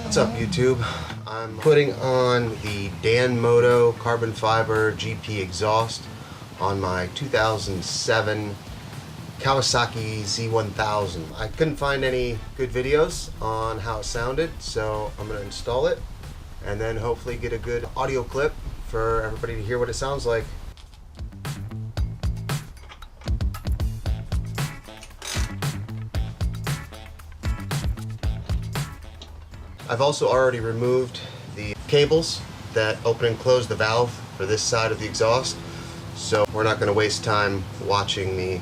What's up, YouTube? I'm putting on the DANMOTO Carbon Fiber GP exhaust on my 2007 Kawasaki Z1000. I couldn't find any good videos on how it sounded, so I'm going to install it and then hopefully get a good audio clip for everybody to hear what it sounds like. I've also already removed the cables that open and close the valve for this side of the exhaust, so we're not going to waste time watching me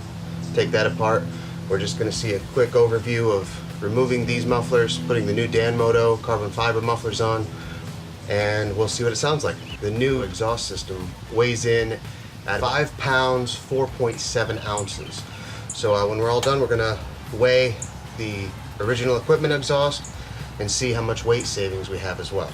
take that apart. We're just going to see a quick overview of removing these mufflers, putting the new DANMOTO carbon fiber mufflers on, and we'll see what it sounds like. The new exhaust system weighs in at 5 pounds 4.7 ounces. So when we're all done, we're going to weigh the original equipment exhaust and see how much weight savings we have as well.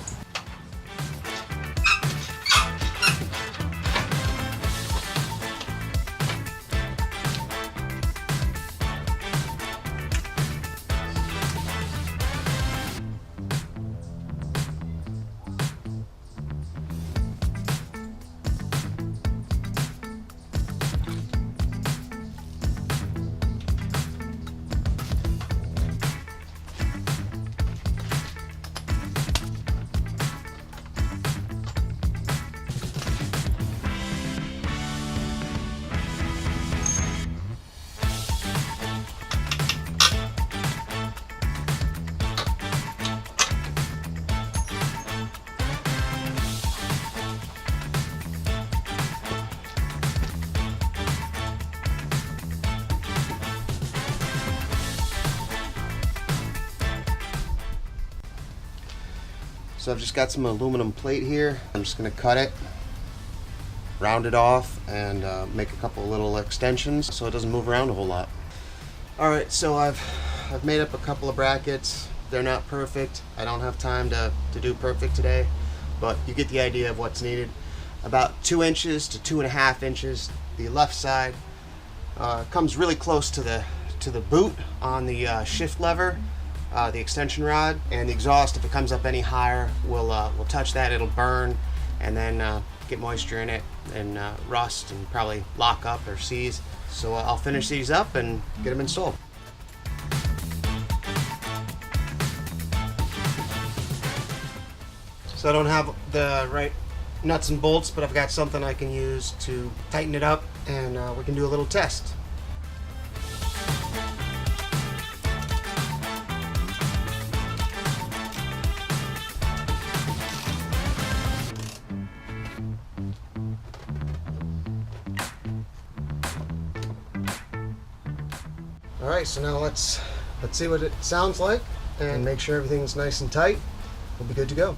So I've just got some aluminum plate here. I'm just going to cut it, round it off, and make a couple little extensions so it doesn't move around a whole lot. Alright, so I've made up a couple of brackets. They're not perfect. I don't have time to do perfect today, but you get the idea of what's needed. About 2 inches to 2.5 inches. The left side comes really close to the boot on the shift lever. The extension rod, and the exhaust, if it comes up any higher, will touch that. It'll burn and then get moisture in it and rust and probably lock up or seize. So I'll finish these up and get them installed. So I don't have the right nuts and bolts, but I've got something I can use to tighten it up, and we can do a little test. Alright, so now let's see what it sounds like and make sure everything's nice and tight. We'll be good to go.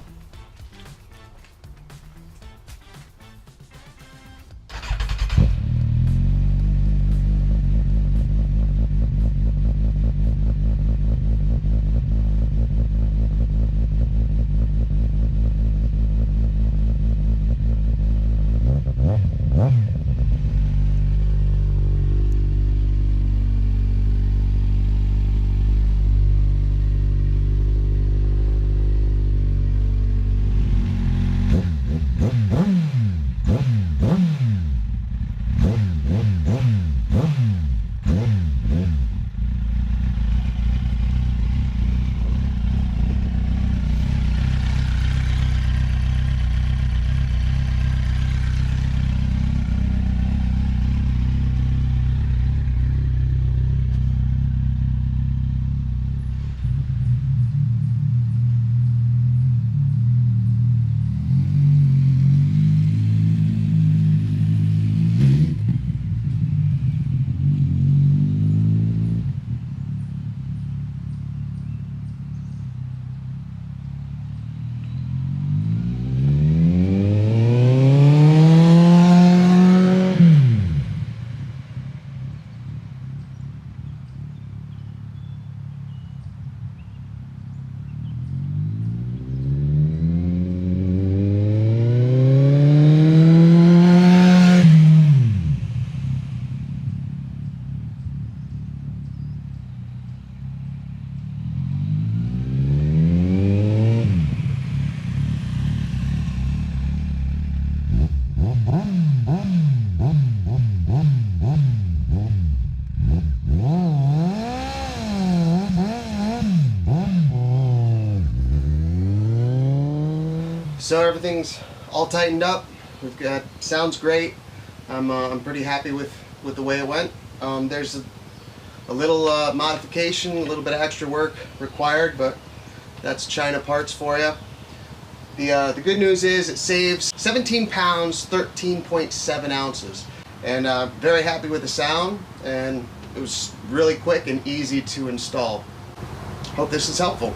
So everything's all tightened up. We've got, sounds great. I'm pretty happy with the way it went. There's a little modification, a little bit of extra work required, but that's China parts for you. The good news is it saves 17 pounds, 13.7 ounces. And very happy with the sound, and it was really quick and easy to install. Hope this is helpful.